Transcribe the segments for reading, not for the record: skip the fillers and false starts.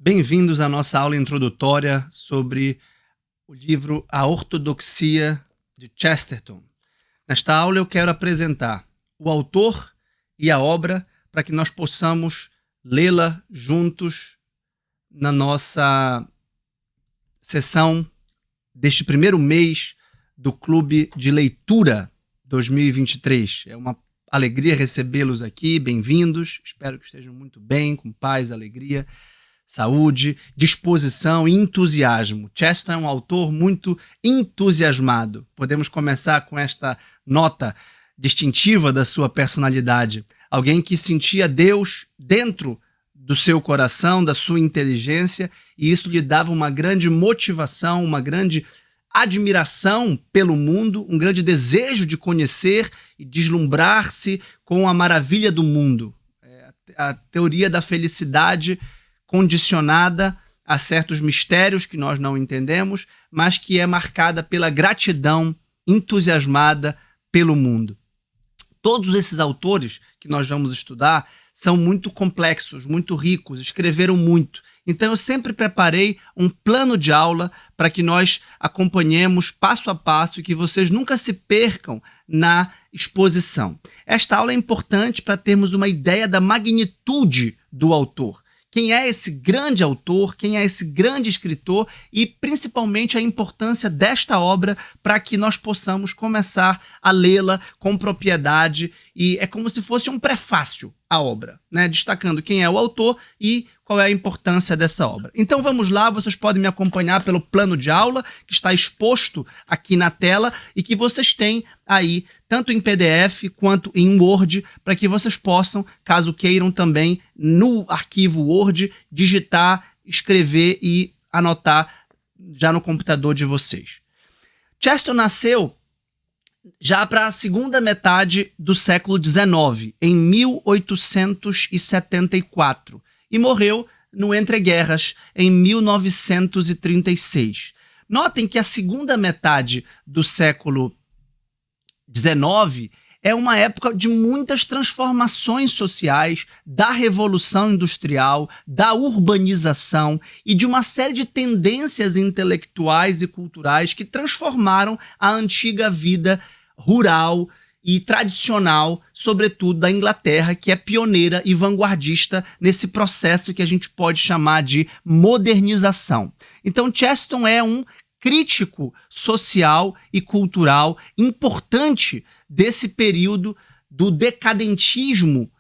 Bem-vindos à nossa aula introdutória sobre o livro A Ortodoxia de Chesterton. Nesta aula eu quero apresentar o autor e a obra para que nós possamos lê-la juntos na nossa sessão deste primeiro mês do Clube de Leitura 2023. É uma alegria recebê-los aqui, bem-vindos. Espero que estejam muito bem, com paz, alegria, saúde, disposição e entusiasmo. Chesterton é um autor muito entusiasmado. Podemos começar com esta nota distintiva da sua personalidade. Alguém que sentia Deus dentro do seu coração, da sua inteligência, e isso lhe dava uma grande motivação, uma grande admiração pelo mundo, um grande desejo de conhecer e deslumbrar-se com a maravilha do mundo. A teoria da felicidade condicionada a certos mistérios que nós não entendemos, mas que é marcada pela gratidão entusiasmada pelo mundo. Todos esses autores que nós vamos estudar são muito complexos, muito ricos, escreveram muito. Então eu sempre preparei um plano de aula para que nós acompanhemos passo a passo e que vocês nunca se percam na exposição. Esta aula é importante para termos uma ideia da magnitude do autor. Quem é esse grande autor, quem é esse grande escritor e principalmente a importância desta obra para que nós possamos começar a lê-la com propriedade, e é como se fosse um prefácio à obra, né? Destacando quem é o autor e qual é a importância dessa obra. Então vamos lá, vocês podem me acompanhar pelo plano de aula que está exposto aqui na tela e que vocês têm aí tanto em PDF quanto em Word, para que vocês possam, caso queiram também, no arquivo Word, digitar, escrever e anotar já no computador de vocês. Chesterton nasceu já para a segunda metade do século XIX, em 1874, e morreu no entreguerras em 1936. Notem que a segunda metade do século XIX é uma época de muitas transformações sociais, da Revolução Industrial, da urbanização e de uma série de tendências intelectuais e culturais que transformaram a antiga vida rural e tradicional, sobretudo da Inglaterra, que é pioneira e vanguardista nesse processo que a gente pode chamar de modernização. Então Chesterton é um crítico social e cultural importante desse período do decadentismo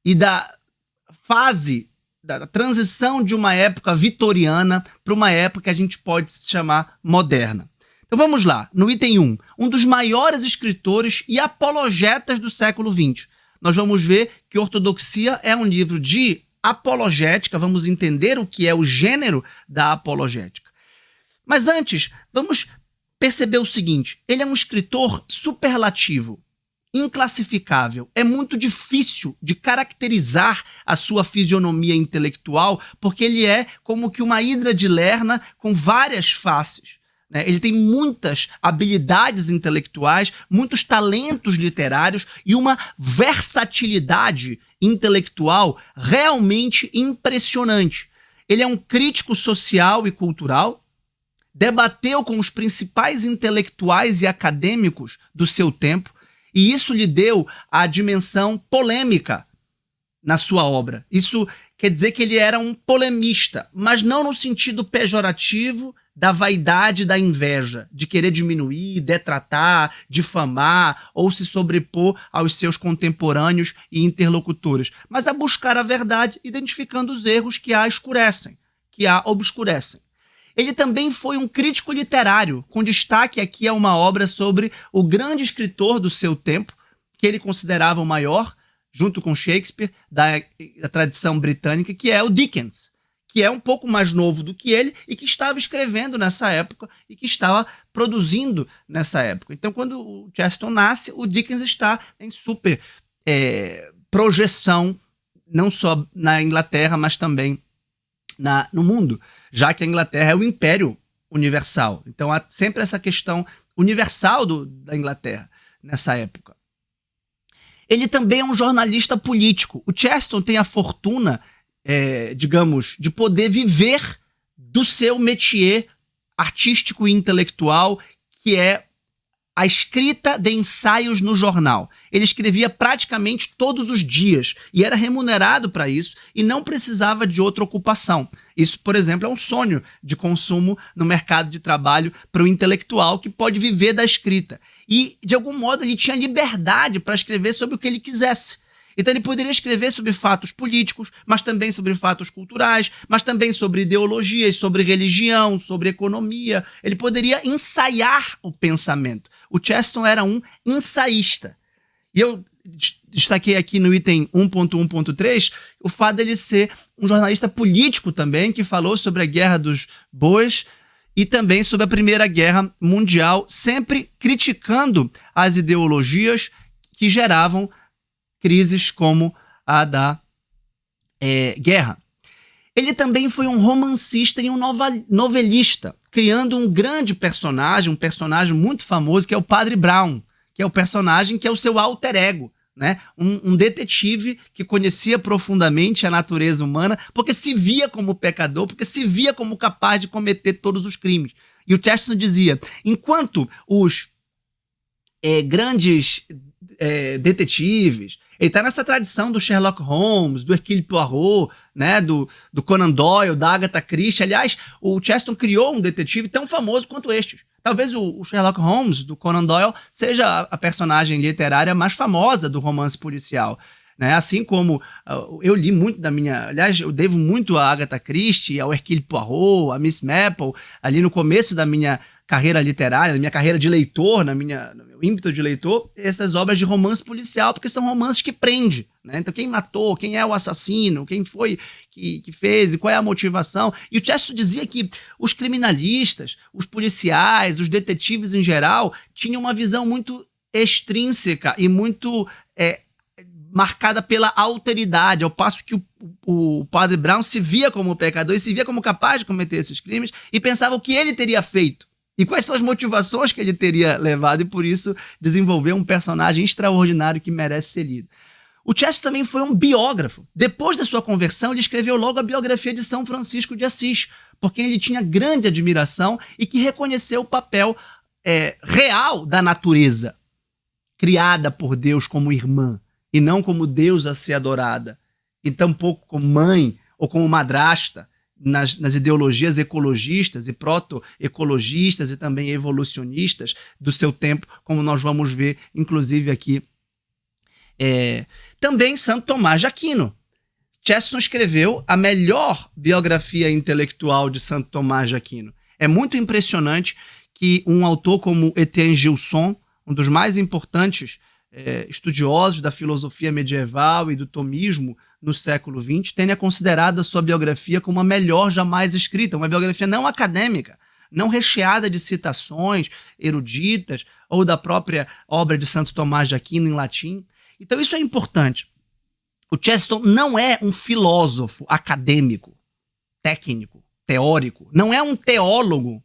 e da fase da transição de uma época vitoriana para uma época que a gente pode chamar moderna. Então vamos lá, no item 1, um dos maiores escritores e apologetas do século XX. Nós vamos ver que Ortodoxia é um livro de apologética, vamos entender o que é o gênero da apologética. Mas antes, vamos perceber o seguinte, ele é um escritor superlativo, inclassificável. É muito difícil de caracterizar a sua fisionomia intelectual, porque ele é como que uma hidra de Lerna com várias faces. Ele tem muitas habilidades intelectuais, muitos talentos literários e uma versatilidade intelectual realmente impressionante. Ele é um crítico social e cultural, debateu com os principais intelectuais e acadêmicos do seu tempo, e isso lhe deu a dimensão polêmica na sua obra. Isso quer dizer que ele era um polemista, mas não no sentido pejorativo da vaidade, da inveja, de querer diminuir, detratar, difamar ou se sobrepor aos seus contemporâneos e interlocutores, mas a buscar a verdade, identificando os erros que a escurecem, que a obscurecem. Ele também foi um crítico literário, com destaque aqui a uma obra sobre o grande escritor do seu tempo, que ele considerava o maior, junto com Shakespeare, da tradição britânica, que é o Dickens, que é um pouco mais novo do que ele e que estava escrevendo nessa época e que estava produzindo nessa época. Então, quando o Chesterton nasce, o Dickens está em super projeção, não só na Inglaterra, mas também no mundo, já que a Inglaterra é o império universal. Então, há sempre essa questão universal da Inglaterra nessa época. Ele também é um jornalista político. O Chesterton tem a fortuna digamos, de poder viver do seu métier artístico e intelectual, que é a escrita de ensaios no jornal. Ele escrevia praticamente todos os dias e era remunerado para isso e não precisava de outra ocupação. Isso, por exemplo, é um sonho de consumo no mercado de trabalho para o intelectual que pode viver da escrita. E, de algum modo, ele tinha liberdade para escrever sobre o que ele quisesse. Então ele poderia escrever sobre fatos políticos, mas também sobre fatos culturais, mas também sobre ideologias, sobre religião, sobre economia. Ele poderia ensaiar o pensamento. O Chesterton era um ensaísta. E eu destaquei aqui no item 1.1.3 o fato dele ser um jornalista político também, que falou sobre a Guerra dos Boers e também sobre a Primeira Guerra Mundial, sempre criticando as ideologias que geravam crises como a da guerra. Ele também foi um romancista e um novelista, criando um grande personagem, um personagem muito famoso, que é o Padre Brown, que é o personagem que é o seu alter ego, né? Um detetive que conhecia profundamente a natureza humana, porque se via como pecador, porque se via como capaz de cometer todos os crimes. E o Chesterton dizia, enquanto os grandes detetives, ele está nessa tradição do Sherlock Holmes, do Hercule Poirot, né, do Conan Doyle, da Agatha Christie. Aliás, o Chesterton criou um detetive tão famoso quanto estes. Talvez o Sherlock Holmes, do Conan Doyle, seja a personagem literária mais famosa do romance policial. Né? Assim como eu li muito da minha... Aliás, eu devo muito a Agatha Christie, ao Hercule Poirot, a Miss Maple, ali no começo da minha carreira literária, na minha carreira de leitor, no meu ímpeto de leitor, essas obras de romance policial, porque são romances que prendem. Né? Então, quem matou, quem é o assassino, quem foi que fez e qual é a motivação. E o Chesterton dizia que os criminalistas, os policiais, os detetives em geral, tinham uma visão muito extrínseca e muito marcada pela alteridade, ao passo que o Padre Brown se via como pecador e se via como capaz de cometer esses crimes e pensava o que ele teria feito. E quais são as motivações que ele teria levado e, por isso, desenvolveu um personagem extraordinário que merece ser lido. O Chesterton também foi um biógrafo. Depois da sua conversão, ele escreveu logo a biografia de São Francisco de Assis, porque ele tinha grande admiração e que reconheceu o papel real da natureza, criada por Deus como irmã, e não como Deus a ser adorada, e tampouco como mãe ou como madrasta, nas ideologias ecologistas e proto-ecologistas e também evolucionistas do seu tempo, como nós vamos ver, inclusive, aqui. Também Santo Tomás de Aquino. Chesterton escreveu a melhor biografia intelectual de Santo Tomás de Aquino. É muito impressionante que um autor como Etienne Gilson, um dos mais importantes estudiosos da filosofia medieval e do tomismo no século XX, tenha considerado a sua biografia como a melhor jamais escrita, uma biografia não acadêmica, não recheada de citações eruditas ou da própria obra de Santo Tomás de Aquino em latim. Então isso é importante. O Chesterton não é um filósofo acadêmico, técnico, teórico, não é um teólogo.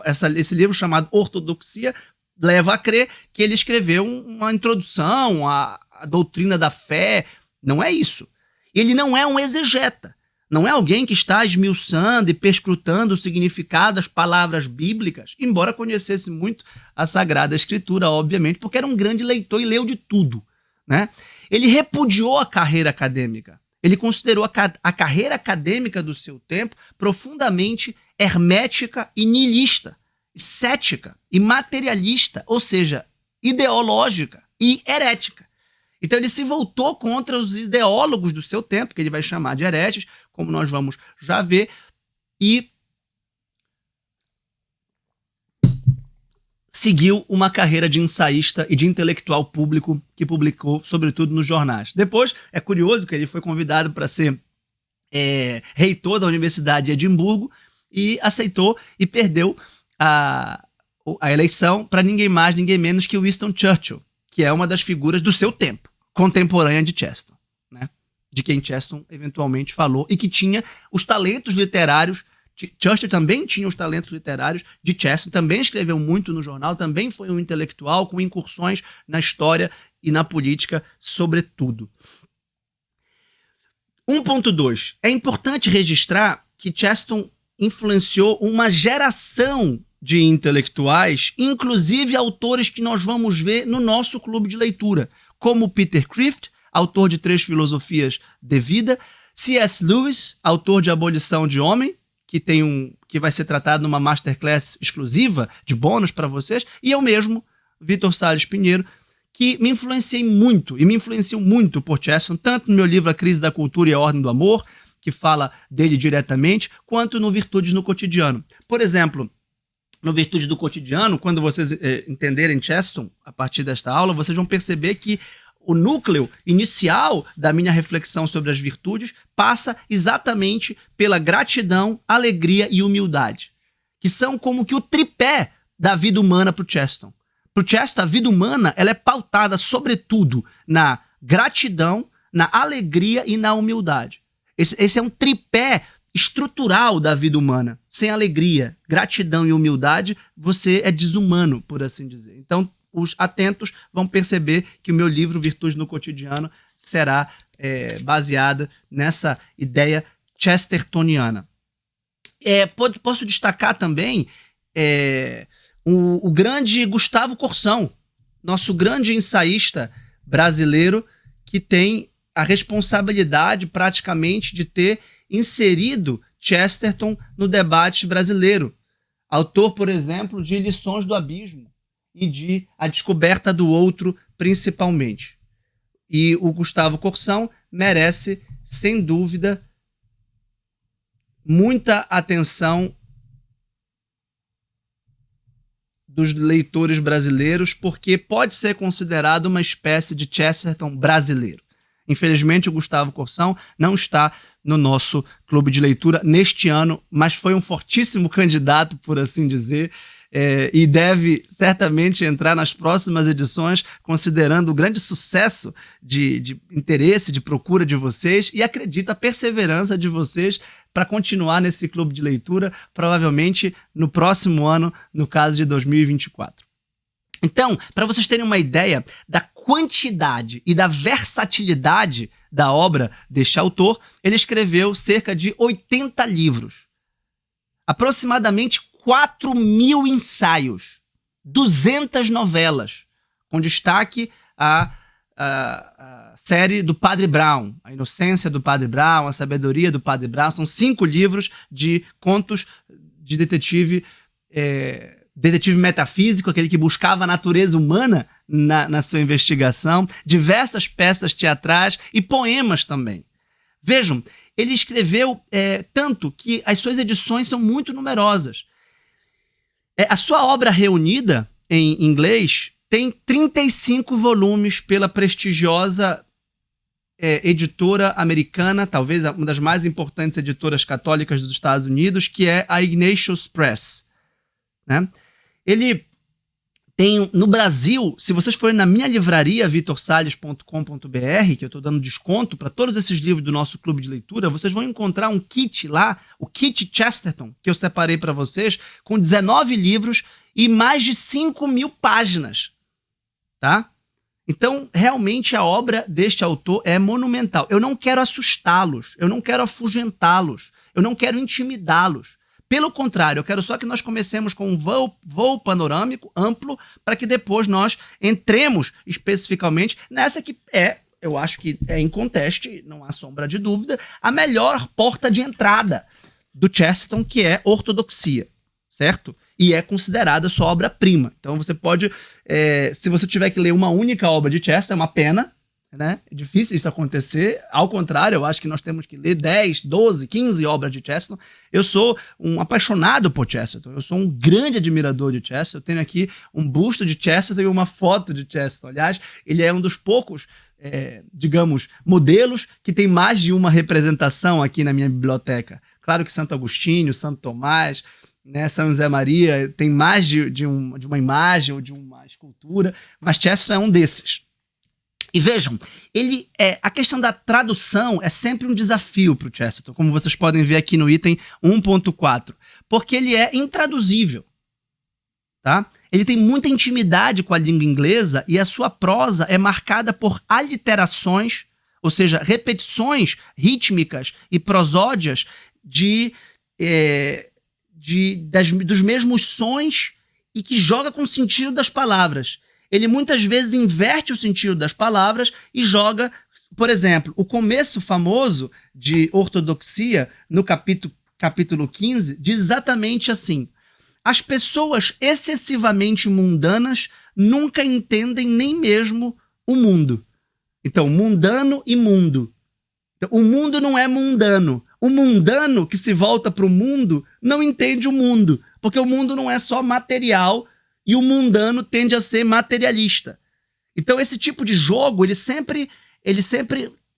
Esse livro chamado Ortodoxia leva a crer que ele escreveu uma introdução à doutrina da fé. Não é isso. Ele não é um exegeta. Não é alguém que está esmiuçando e perscrutando o significado das palavras bíblicas, embora conhecesse muito a Sagrada Escritura, obviamente, porque era um grande leitor e leu de tudo. Né? Ele repudiou a carreira acadêmica. Ele considerou a carreira acadêmica do seu tempo profundamente hermética e nihilista, cética e materialista, ou seja, ideológica e herética. Então ele se voltou contra os ideólogos do seu tempo, que ele vai chamar de hereges, como nós vamos já ver, e seguiu uma carreira de ensaísta e de intelectual público que publicou, sobretudo, nos jornais. Depois, é curioso que ele foi convidado para ser reitor da Universidade de Edimburgo e aceitou e perdeu a eleição para ninguém mais, ninguém menos que Winston Churchill, que é uma das figuras do seu tempo, contemporânea de Chesterton, né? De quem Chesterton eventualmente falou e que tinha os talentos literários. Churchill também tinha os talentos literários de Chesterton, também escreveu muito no jornal, também foi um intelectual com incursões na história e na política, sobretudo. 1.2. É importante registrar que Chesterton influenciou uma geração de intelectuais, inclusive autores que nós vamos ver no nosso clube de leitura, como Peter Crift, autor de 3 Filosofias de Vida, C.S. Lewis, autor de Abolição de Homem, que vai ser tratado numa masterclass exclusiva de bônus para vocês, e eu mesmo, Vitor Salles Pinheiro, que me influenciei muito, e me influenciou muito por Chesterton, tanto no meu livro A Crise da Cultura e a Ordem do Amor, que fala dele diretamente, quanto no Virtudes no Cotidiano. Por exemplo, no Virtudes do Cotidiano, quando vocês entenderem Chesterton, a partir desta aula, vocês vão perceber que o núcleo inicial da minha reflexão sobre as virtudes passa exatamente pela gratidão, alegria e humildade, que são como que o tripé da vida humana para o Chesterton. Para o Chesterton, a vida humana ela é pautada, sobretudo, na gratidão, na alegria e na humildade. Esse é um tripé estrutural da vida humana. Sem alegria, gratidão e humildade, você é desumano, por assim dizer. Então, os atentos vão perceber que o meu livro Virtudes no Cotidiano será baseada nessa ideia chestertoniana. Posso destacar também o grande Gustavo Corsão, nosso grande ensaísta brasileiro, que tem a responsabilidade praticamente de ter inserido Chesterton no debate brasileiro. Autor, por exemplo, de Lições do Abismo e de A Descoberta do Outro, principalmente. E o Gustavo Corsão merece, sem dúvida, muita atenção dos leitores brasileiros, porque pode ser considerado uma espécie de Chesterton brasileiro. Infelizmente, o Gustavo Corsão não está no nosso clube de leitura neste ano, mas foi um fortíssimo candidato, por assim dizer, e deve certamente entrar nas próximas edições, considerando o grande sucesso de interesse, de procura de vocês, e acredito a perseverança de vocês para continuar nesse clube de leitura, provavelmente no próximo ano, no caso de 2024. Então, para vocês terem uma ideia da quantidade e da versatilidade da obra deste autor, ele escreveu cerca de 80 livros, aproximadamente 4.000 ensaios, 200 novelas, com destaque a série do Padre Brown, A Inocência do Padre Brown, A Sabedoria do Padre Brown. São 5 livros de contos de detetive metafísico, aquele que buscava a natureza humana na sua investigação, diversas peças teatrais e poemas também. Vejam, ele escreveu tanto que as suas edições são muito numerosas. A sua obra reunida em inglês tem 35 volumes pela prestigiosa editora americana, talvez uma das mais importantes editoras católicas dos Estados Unidos, que é a Ignatius Press, né? Ele tem, no Brasil, se vocês forem na minha livraria, vitorsales.com.br, que eu estou dando desconto para todos esses livros do nosso clube de leitura, vocês vão encontrar um kit lá, o kit Chesterton, que eu separei para vocês, com 19 livros e mais de 5.000 páginas, tá? Então, realmente, a obra deste autor é monumental. Eu não quero assustá-los, eu não quero afugentá-los, eu não quero intimidá-los. Pelo contrário, eu quero só que nós comecemos com um voo panorâmico, amplo, para que depois nós entremos especificamente nessa que eu acho que é inconteste, não há sombra de dúvida, a melhor porta de entrada do Chesterton, que é Ortodoxia, certo? E é considerada sua obra-prima. Então você pode, se você tiver que ler uma única obra de Chesterton, é uma pena, né? É difícil isso acontecer. Ao contrário, eu acho que nós temos que ler 10, 12, 15 obras de Chesterton. Eu sou um apaixonado por Chesterton. Eu sou um grande admirador de Chesterton. Eu tenho aqui um busto de Chesterton e uma foto de Chesterton. Aliás, ele é um dos poucos, digamos, modelos que tem mais de uma representação aqui na minha biblioteca. Claro que Santo Agostinho, Santo Tomás, né, São José Maria tem mais de uma imagem ou de uma escultura, mas Chesterton é um desses. E vejam, a questão da tradução é sempre um desafio para o Chesterton, como vocês podem ver aqui no item 1.4, porque ele é intraduzível, tá? Ele tem muita intimidade com a língua inglesa e a sua prosa é marcada por aliterações, ou seja, repetições rítmicas e prosódias dos mesmos sons e que joga com o sentido das palavras. Ele muitas vezes inverte o sentido das palavras e joga, por exemplo, o começo famoso de Ortodoxia, no capítulo 15, diz exatamente assim: as pessoas excessivamente mundanas nunca entendem nem mesmo o mundo. Então, mundano e mundo. Então, o mundo não é mundano. O mundano que se volta para o mundo não entende o mundo, porque o mundo não é só material e o mundano tende a ser materialista. Então, esse tipo de jogo, ele sempre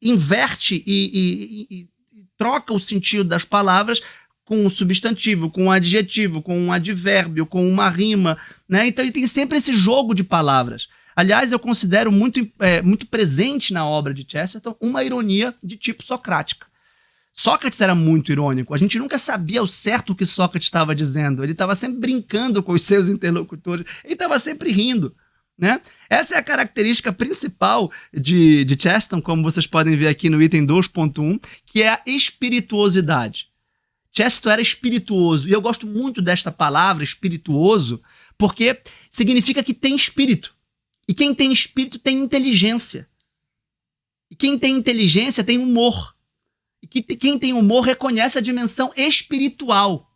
inverte e troca o sentido das palavras com um substantivo, com um adjetivo, com um advérbio, com uma rima, né? Então ele tem sempre esse jogo de palavras. Aliás, eu considero muito presente na obra de Chesterton uma ironia de tipo socrática. Sócrates era muito irônico. A gente nunca sabia ao certo o que Sócrates estava dizendo. Ele estava sempre brincando com os seus interlocutores. Ele estava sempre rindo, né? Essa é a característica principal de Chesterton, como vocês podem ver aqui no item 2.1, que é a espirituosidade. Chesterton era espirituoso, e eu gosto muito desta palavra, espirituoso, porque significa que tem espírito. E quem tem espírito tem inteligência. E quem tem inteligência tem humor. E quem tem humor reconhece a dimensão espiritual.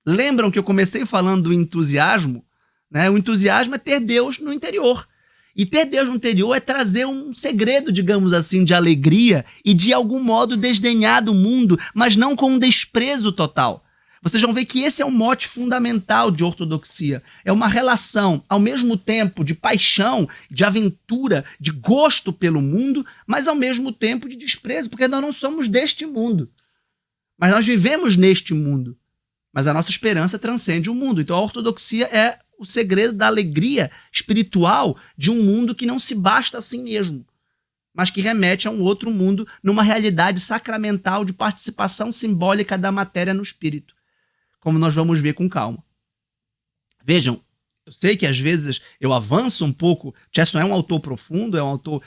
Lembram que eu comecei falando do entusiasmo? Né? O entusiasmo é ter Deus no interior. E ter Deus no interior é trazer um segredo, digamos assim, de alegria e de algum modo desdenhar do mundo, mas não com um desprezo total. Vocês vão ver que esse é um mote fundamental de ortodoxia. É uma relação, ao mesmo tempo, de paixão, de aventura, de gosto pelo mundo, mas ao mesmo tempo de desprezo, porque nós não somos deste mundo. Mas nós vivemos neste mundo. Mas a nossa esperança transcende o mundo. Então a ortodoxia é o segredo da alegria espiritual de um mundo que não se basta a si mesmo, mas que remete a um outro mundo numa realidade sacramental de participação simbólica da matéria no espírito, como nós vamos ver com calma. Vejam, eu sei que às vezes eu avanço um pouco. Chesterton é um autor profundo, é um autor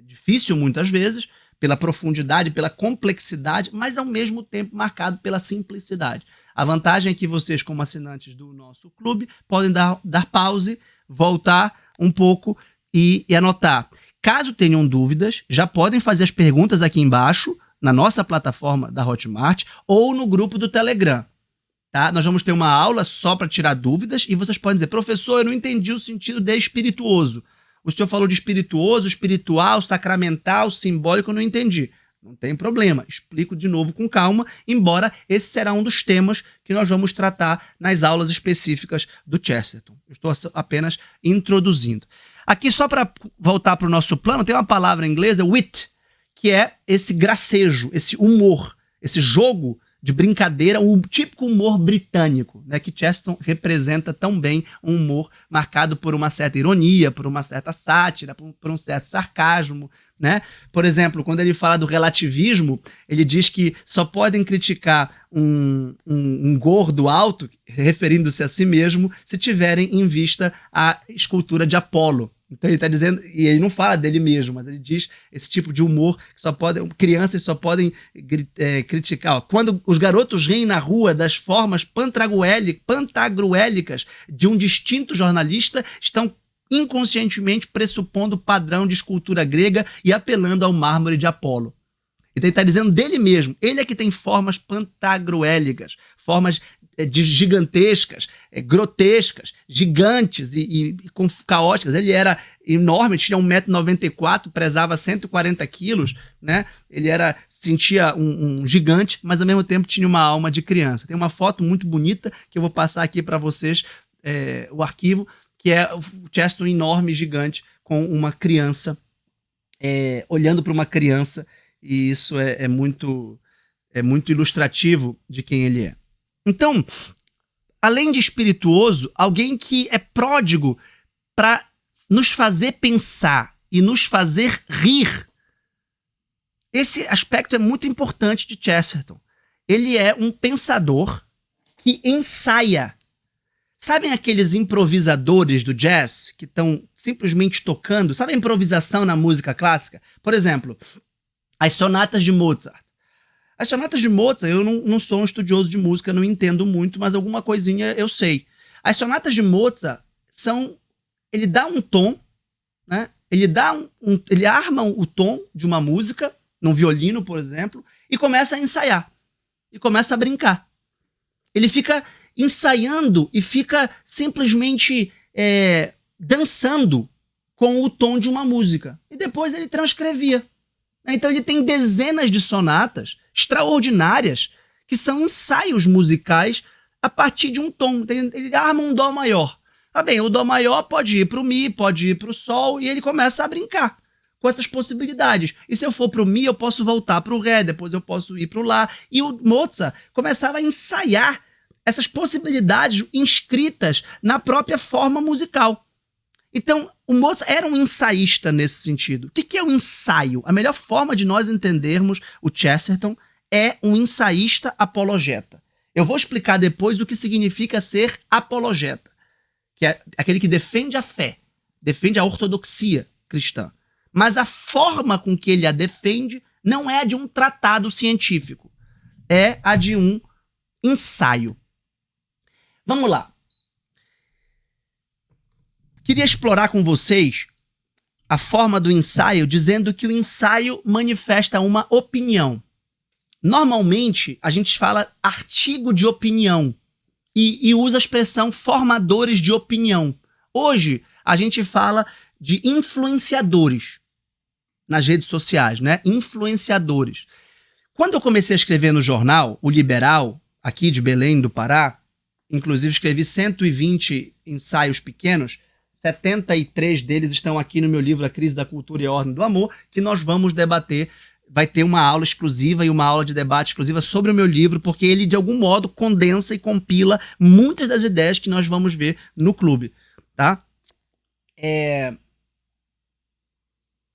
difícil muitas vezes, pela profundidade, pela complexidade, mas ao mesmo tempo marcado pela simplicidade. A vantagem é que vocês, como assinantes do nosso clube, podem dar pause, voltar um pouco e anotar. Caso tenham dúvidas, já podem fazer as perguntas aqui embaixo, na nossa plataforma da Hotmart, ou no grupo do Telegram. Tá? Nós vamos ter uma aula só para tirar dúvidas e vocês podem dizer: professor, eu não entendi o sentido de espirituoso. O senhor falou de espirituoso, espiritual, sacramental, simbólico, eu não entendi. Não tem problema, explico de novo com calma, embora esse será um dos temas que nós vamos tratar nas aulas específicas do Chesterton. Eu estou apenas introduzindo. Aqui, só para voltar para o nosso plano, tem uma palavra em inglês, wit, que é esse gracejo, esse humor, esse jogo de brincadeira, o típico humor britânico, né, que Chesterton representa tão bem, um humor marcado por uma certa ironia, por uma certa sátira, por um certo sarcasmo, né? Por exemplo, quando ele fala do relativismo, ele diz que só podem criticar um gordo alto, referindo-se a si mesmo, se tiverem em vista a escultura de Apolo. Então ele está dizendo, e ele não fala dele mesmo, mas ele diz esse tipo de humor que crianças só podem criticar. Ó, quando os garotos riem na rua das formas pantagruélicas de um distinto jornalista, estão inconscientemente pressupondo o padrão de escultura grega e apelando ao mármore de Apolo. Então ele está dizendo dele mesmo. Ele é que tem formas pantagruélicas, formas gigantescas, grotescas, gigantes e caóticas. Ele era enorme, tinha 1,94 m, pesava 140 quilos, né? Ele sentia um gigante, mas ao mesmo tempo tinha uma alma de criança. Tem uma foto muito bonita que eu vou passar aqui para vocês, o arquivo, que é o Chesterton enorme, gigante, com uma criança, olhando para uma criança, e isso é muito ilustrativo de quem ele é. Então, além de espirituoso, alguém que é pródigo para nos fazer pensar e nos fazer rir. Esse aspecto é muito importante de Chesterton. Ele é um pensador que ensaia. Sabem aqueles improvisadores do jazz que estão simplesmente tocando? Sabe a improvisação na música clássica? Por exemplo, as sonatas de Mozart. As sonatas de Mozart, eu não sou um estudioso de música, não entendo muito, mas alguma coisinha eu sei. As sonatas de Mozart ele dá um tom, né? Ele arma o tom de uma música, num violino, por exemplo, e começa a ensaiar. E começa a brincar. Ele fica ensaiando e fica simplesmente dançando com o tom de uma música. E depois ele transcrevia. Então ele tem dezenas de sonatas extraordinárias que são ensaios musicais a partir de um tom. Ele arma um dó maior. Tá bem, o dó maior pode ir para o mi, pode ir para o sol, e ele começa a brincar com essas possibilidades. E se eu for para o mi, eu posso voltar para o ré, depois eu posso ir para o lá. E o Mozart começava a ensaiar essas possibilidades inscritas na própria forma musical. Então, o Mozart era um ensaísta nesse sentido. O que é um ensaio? A melhor forma de nós entendermos o Chesterton é um ensaísta apologeta. Eu vou explicar depois o que significa ser apologeta, que é aquele que defende a fé, defende a ortodoxia cristã. Mas a forma com que ele a defende não é a de um tratado científico, é a de um ensaio. Vamos lá. Queria explorar com vocês a forma do ensaio, dizendo que o ensaio manifesta uma opinião. Normalmente, a gente fala artigo de opinião e usa a expressão formadores de opinião. Hoje, a gente fala de influenciadores nas redes sociais, né? Influenciadores. Quando eu comecei a escrever no jornal, O Liberal, aqui de Belém do Pará, inclusive escrevi 120 ensaios pequenos, 73 deles estão aqui no meu livro A Crise da Cultura e a Ordem do Amor, que nós vamos debater. Vai ter uma aula exclusiva e uma aula de debate exclusiva sobre o meu livro, porque ele, de algum modo, condensa e compila muitas das ideias que nós vamos ver no clube, tá?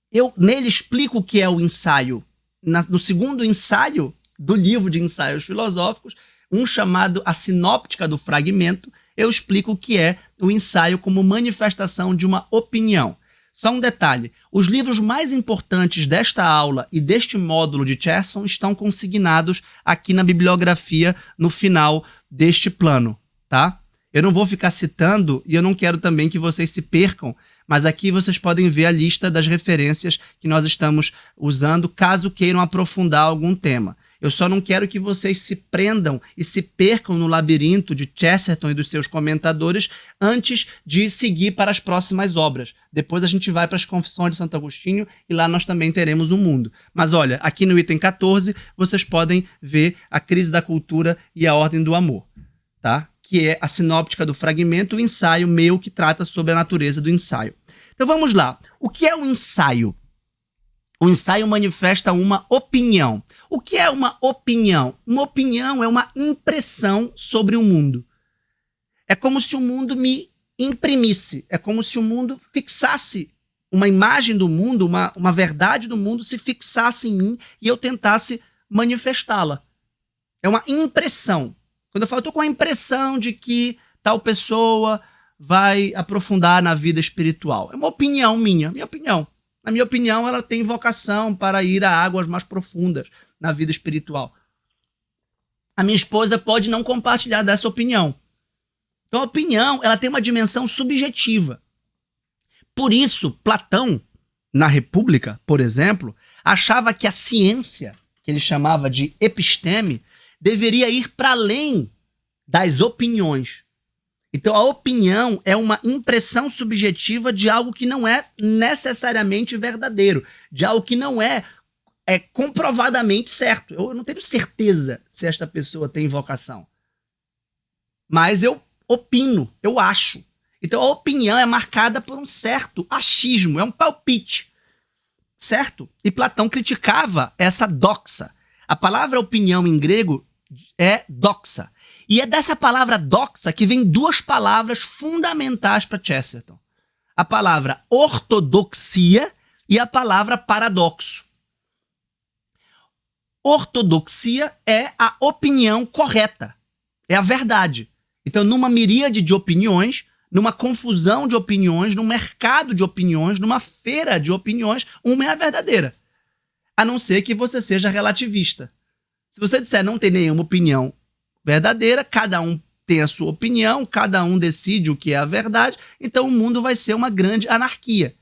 Eu nele explico o que é o ensaio. No segundo ensaio do livro de ensaios filosóficos, um chamado A Sinóptica do Fragmento, eu explico o que é o ensaio como manifestação de uma opinião. Só um detalhe, os livros mais importantes desta aula e deste módulo de Chesterton estão consignados aqui na bibliografia no final deste plano, tá? Eu não vou ficar citando e eu não quero também que vocês se percam, mas aqui vocês podem ver a lista das referências que nós estamos usando caso queiram aprofundar algum tema. Eu só não quero que vocês se prendam e se percam no labirinto de Chesterton e dos seus comentadores antes de seguir para as próximas obras. Depois a gente vai para as Confissões de Santo Agostinho e lá nós também teremos um mundo. Mas olha, aqui no item 14 vocês podem ver A Crise da Cultura e a Ordem do Amor, tá? Que é a sinóptica do fragmento, o ensaio meu que trata sobre a natureza do ensaio. Então vamos lá. O que é um ensaio? O ensaio manifesta uma opinião. O que é uma opinião? Uma opinião é uma impressão sobre o mundo. É como se o mundo me imprimisse, é como se o mundo fixasse uma imagem do mundo, uma verdade do mundo se fixasse em mim e eu tentasse manifestá-la. É uma impressão. Quando eu falo, eu estou com a impressão de que tal pessoa vai aprofundar na vida espiritual. É uma opinião minha opinião. Na minha opinião, ela tem vocação para ir a águas mais profundas na vida espiritual. A minha esposa pode não compartilhar dessa opinião. Então, a opinião, ela tem uma dimensão subjetiva. Por isso, Platão, na República, por exemplo, achava que a ciência, que ele chamava de episteme, deveria ir para além das opiniões. Então, a opinião é uma impressão subjetiva de algo que não é necessariamente verdadeiro, de algo que não é comprovadamente certo. Eu não tenho certeza se esta pessoa tem vocação. Mas eu opino, eu acho. Então, a opinião é marcada por um certo achismo, é um palpite, certo? E Platão criticava essa doxa. A palavra opinião em grego é doxa. E é dessa palavra doxa que vem duas palavras fundamentais para Chesterton. A palavra ortodoxia e a palavra paradoxo. Ortodoxia é a opinião correta, é a verdade. Então, numa miríade de opiniões, numa confusão de opiniões, num mercado de opiniões, numa feira de opiniões, uma é a verdadeira. A não ser que você seja relativista. Se você disser não tem nenhuma opinião verdadeira, cada um tem a sua opinião, cada um decide o que é a verdade, então o mundo vai ser uma grande anarquia.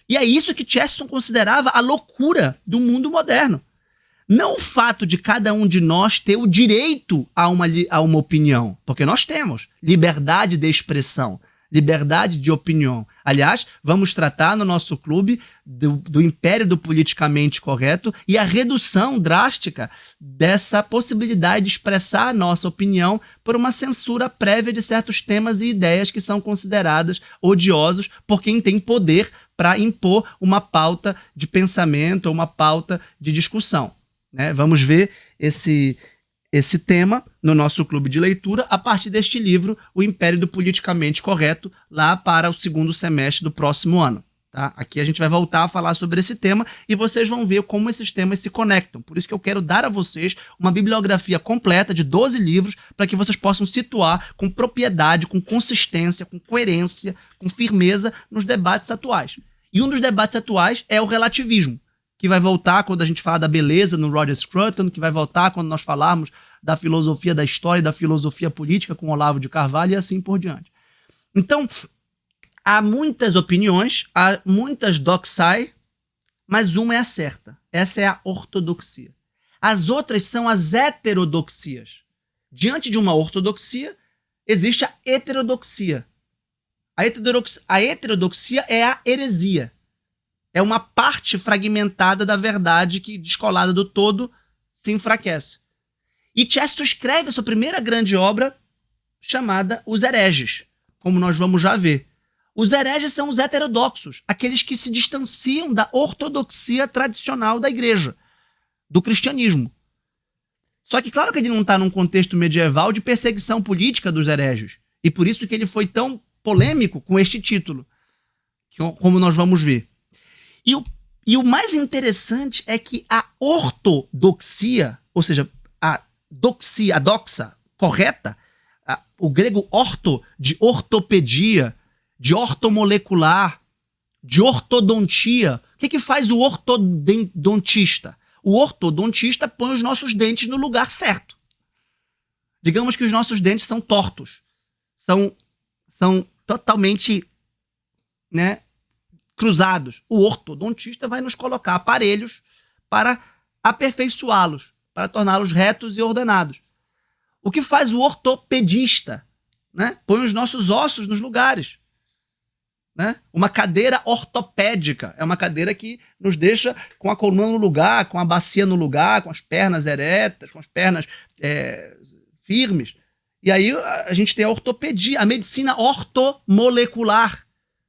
E é isso que Chesterton considerava a loucura do mundo moderno. Não o fato de cada um de nós ter o direito a uma opinião, porque nós temos liberdade de expressão, liberdade de opinião. Aliás, vamos tratar no nosso clube do império do politicamente correto e a redução drástica dessa possibilidade de expressar a nossa opinião por uma censura prévia de certos temas e ideias que são consideradas odiosos por quem tem poder para impor uma pauta de pensamento ou uma pauta de discussão. Né? Vamos ver esse tema no nosso clube de leitura a partir deste livro, O Império do Politicamente Correto, lá para o segundo semestre do próximo ano. Tá? Aqui a gente vai voltar a falar sobre esse tema e vocês vão ver como esses temas se conectam. Por isso que eu quero dar a vocês uma bibliografia completa de 12 livros para que vocês possam situar com propriedade, com consistência, com coerência, com firmeza nos debates atuais. E um dos debates atuais é o relativismo, que vai voltar quando a gente falar da beleza no Roger Scruton, que vai voltar quando nós falarmos da filosofia da história e da filosofia política com Olavo de Carvalho e assim por diante. Então, há muitas opiniões, há muitas doxai, mas uma é a certa. Essa é a ortodoxia. As outras são as heterodoxias. Diante de uma ortodoxia, existe a heterodoxia. A heterodoxia é a heresia. É uma parte fragmentada da verdade que, descolada do todo, se enfraquece. E Chesterton escreve a sua primeira grande obra chamada Os Hereges, como nós vamos já ver. Os hereges são os heterodoxos, aqueles que se distanciam da ortodoxia tradicional da igreja, do cristianismo. Só que claro que ele não está num contexto medieval de perseguição política dos hereges. E por isso que ele foi tão polêmico com este título, como nós vamos ver. E o mais interessante é que a ortodoxia, ou seja, a doxa correta, o grego orto, de ortopedia, de ortomolecular, de ortodontia. O que faz o ortodontista? O ortodontista põe os nossos dentes no lugar certo. Digamos que os nossos dentes são tortos, são totalmente, né, cruzados. O ortodontista vai nos colocar aparelhos para aperfeiçoá-los, para torná-los retos e ordenados. O que faz o ortopedista? Né? Põe os nossos ossos nos lugares. Né? Uma cadeira ortopédica é uma cadeira que nos deixa com a coluna no lugar, com a bacia no lugar, com as pernas eretas, com as pernas firmes. E aí a gente tem a ortopedia, a medicina ortomolecular.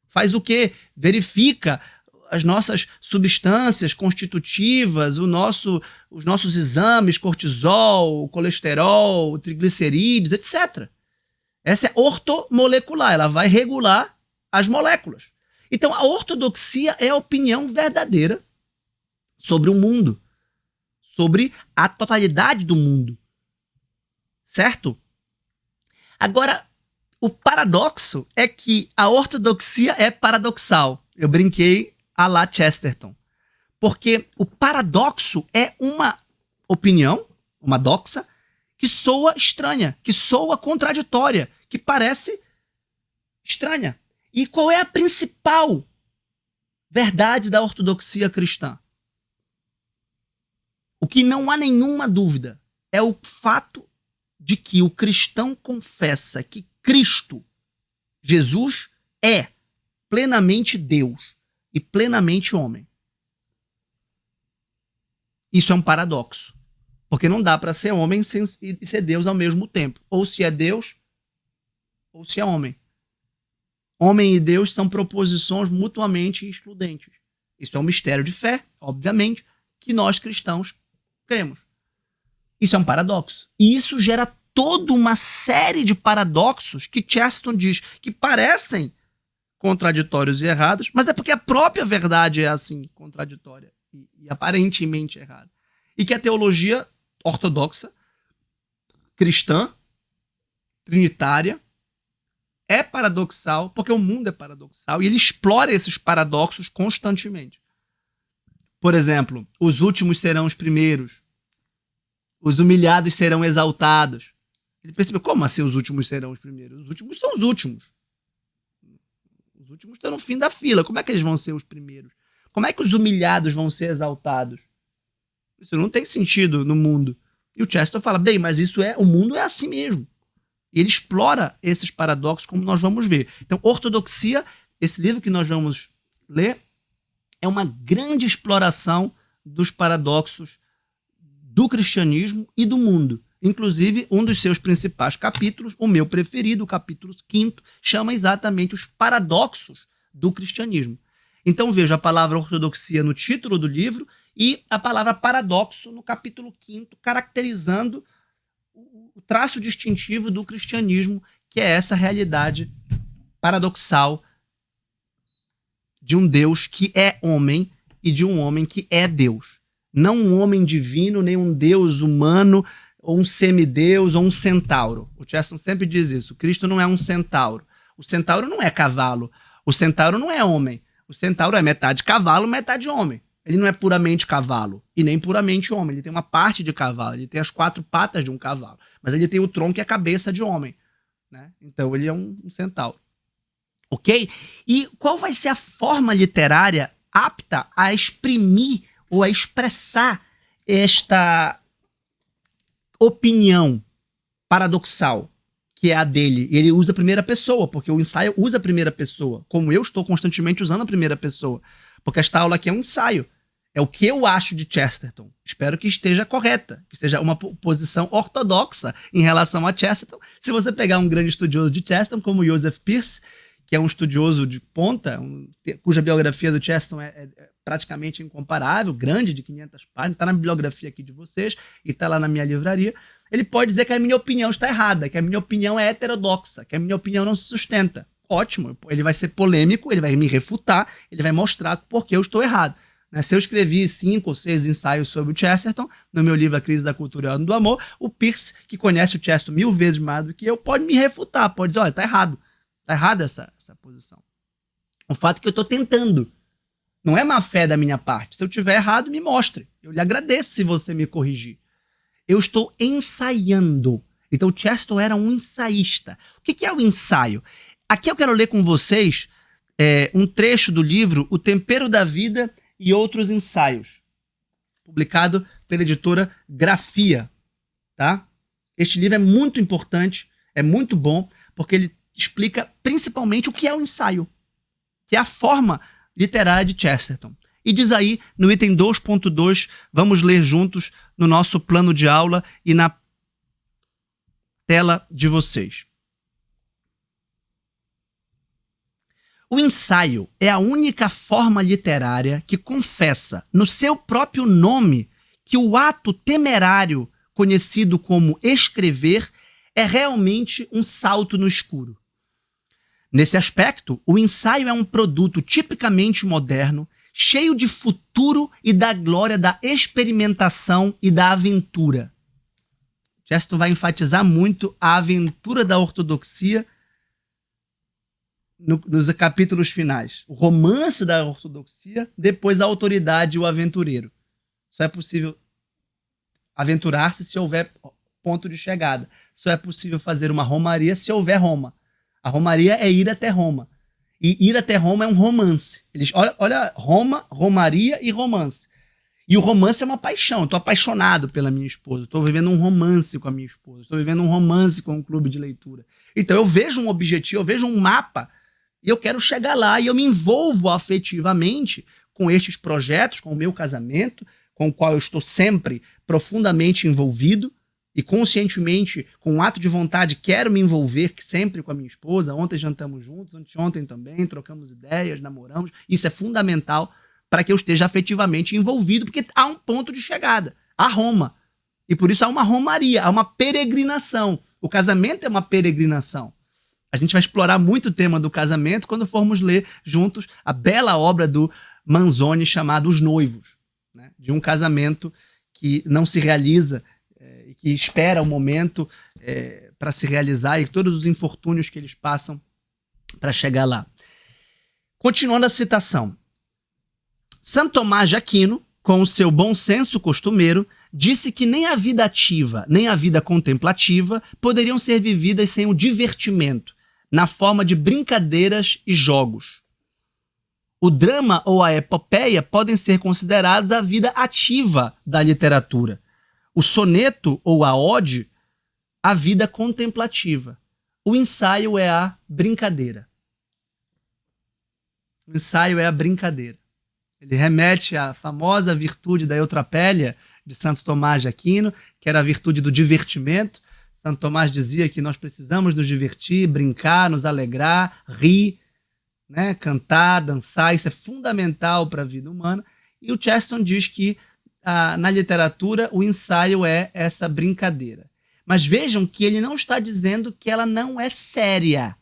Faz o quê? Verifica as nossas substâncias constitutivas, os nossos exames, cortisol, colesterol, triglicerídeos, etc. Essa é ortomolecular, ela vai regular as moléculas. Então, a ortodoxia é a opinião verdadeira sobre o mundo, sobre a totalidade do mundo. Certo? Agora, o paradoxo é que a ortodoxia é paradoxal. Eu brinquei à la Chesterton. Porque o paradoxo é uma opinião, uma doxa, que soa estranha, que soa contraditória, que parece estranha. E qual é a principal verdade da ortodoxia cristã? O que não há nenhuma dúvida é o fato de que o cristão confessa que Cristo, Jesus, é plenamente Deus e plenamente homem. Isso é um paradoxo, porque não dá para ser homem e ser Deus ao mesmo tempo. Ou se é Deus, ou se é homem. Homem e Deus são proposições mutuamente excludentes. Isso é um mistério de fé, obviamente, que nós cristãos cremos. Isso é um paradoxo. E isso gera toda uma série de paradoxos que Chesterton diz que parecem contraditórios e errados, mas é porque a própria verdade é assim, contraditória e aparentemente errada. E que a teologia ortodoxa, cristã, trinitária, é paradoxal, porque o mundo é paradoxal, e ele explora esses paradoxos constantemente. Por exemplo, os últimos serão os primeiros, os humilhados serão exaltados. Ele percebeu, como assim os últimos serão os primeiros? Os últimos são os últimos. Os últimos estão no fim da fila. Como é que eles vão ser os primeiros? Como é que os humilhados vão ser exaltados? Isso não tem sentido no mundo. E o Chesterton fala, bem, mas o mundo é assim mesmo. E ele explora esses paradoxos, como nós vamos ver. Então, Ortodoxia, esse livro que nós vamos ler, é uma grande exploração dos paradoxos do cristianismo e do mundo. Inclusive, um dos seus principais capítulos, o meu preferido, o capítulo 5º, chama exatamente os paradoxos do cristianismo. Então veja a palavra ortodoxia no título do livro e a palavra paradoxo no capítulo 5º, caracterizando o traço distintivo do cristianismo, que é essa realidade paradoxal de um Deus que é homem e de um homem que é Deus. Não um homem divino, nem um Deus humano, ou um semideus, ou um centauro. O Chesterton sempre diz isso. Cristo não é um centauro. O centauro não é cavalo. O centauro não é homem. O centauro é metade cavalo, metade homem. Ele não é puramente cavalo e nem puramente homem. Ele tem uma parte de cavalo, ele tem as 4 patas de um cavalo. Mas ele tem o tronco e a cabeça de homem, né? Então ele é um centauro. Ok? E qual vai ser a forma literária apta a exprimir ou a expressar esta opinião paradoxal, que é a dele? Ele usa a primeira pessoa, porque o ensaio usa a primeira pessoa, como eu estou constantemente usando a primeira pessoa, porque esta aula aqui é um ensaio. É o que eu acho de Chesterton. Espero que esteja correta, que seja uma posição ortodoxa em relação a Chesterton. Se você pegar um grande estudioso de Chesterton, como Joseph Peirce, que é um estudioso de ponta, cuja biografia do Chesterton é praticamente incomparável, grande, de 500 páginas, está na bibliografia aqui de vocês e está lá na minha livraria, ele pode dizer que a minha opinião está errada, que a minha opinião é heterodoxa, que a minha opinião não se sustenta. Ótimo, ele vai ser polêmico, ele vai me refutar, ele vai mostrar por que eu estou errado. Se eu escrevi 5 ou 6 ensaios sobre o Chesterton, no meu livro A Crise da Cultura e a Ordem do Amor, o Peirce, que conhece o Chesterton 1000 vezes mais do que eu, pode me refutar, pode dizer, olha, está errado. Está errada essa posição. O fato é que eu estou tentando. Não é má fé da minha parte. Se eu tiver errado, me mostre. Eu lhe agradeço se você me corrigir. Eu estou ensaiando. Então, Chesterton era um ensaísta. O que é o ensaio? Aqui eu quero ler com vocês um trecho do livro O Tempero da Vida e Outros Ensaios, publicado pela editora Grafia. Tá? Este livro é muito importante, é muito bom, porque ele explica principalmente o que é o ensaio, que é a forma literária de Chesterton. E diz aí, no item 2.2, vamos ler juntos no nosso plano de aula e na tela de vocês. O ensaio é a única forma literária que confessa, no seu próprio nome, que o ato temerário, conhecido como escrever, é realmente um salto no escuro. Nesse aspecto, o ensaio é um produto tipicamente moderno, cheio de futuro e da glória da experimentação e da aventura. Chesterton vai enfatizar muito a aventura da ortodoxia nos capítulos finais. O romance da ortodoxia, depois a autoridade e o aventureiro. Só é possível aventurar-se se houver ponto de chegada. Só é possível fazer uma romaria se houver Roma. A romaria é ir até Roma. E ir até Roma é um romance. Olha Roma, romaria e romance. E o romance é uma paixão. Eu estou apaixonado pela minha esposa. Estou vivendo um romance com a minha esposa. Estou vivendo um romance com um clube de leitura. Então eu vejo um objetivo, eu vejo um mapa e eu quero chegar lá e eu me envolvo afetivamente com estes projetos, com o meu casamento, com o qual eu estou sempre profundamente envolvido. E conscientemente, com um ato de vontade, quero me envolver sempre com a minha esposa. Ontem jantamos juntos, anteontem também, trocamos ideias, namoramos. Isso é fundamental para que eu esteja afetivamente envolvido, porque há um ponto de chegada, a Roma. E por isso há uma romaria, há uma peregrinação. O casamento é uma peregrinação. A gente vai explorar muito o tema do casamento quando formos ler juntos a bela obra do Manzoni chamada Os Noivos, né? De um casamento que não se realiza, que espera o momento para se realizar e todos os infortúnios que eles passam para chegar lá. Continuando a citação. Santo Tomás de Aquino, com o seu bom senso costumeiro, disse que nem a vida ativa, nem a vida contemplativa poderiam ser vividas sem o divertimento, na forma de brincadeiras e jogos. O drama ou a epopeia podem ser considerados a vida ativa da literatura. O soneto ou a ode, a vida contemplativa. O ensaio é a brincadeira. O ensaio é a brincadeira. Ele remete à famosa virtude da Eutropélia de Santo Tomás de Aquino, que era a virtude do divertimento. Santo Tomás dizia que nós precisamos nos divertir, brincar, nos alegrar, rir, né? Cantar, dançar, isso é fundamental para a vida humana. E o Chesterton diz que na literatura o ensaio é essa brincadeira. Mas vejam que ele não está dizendo que ela não é séria.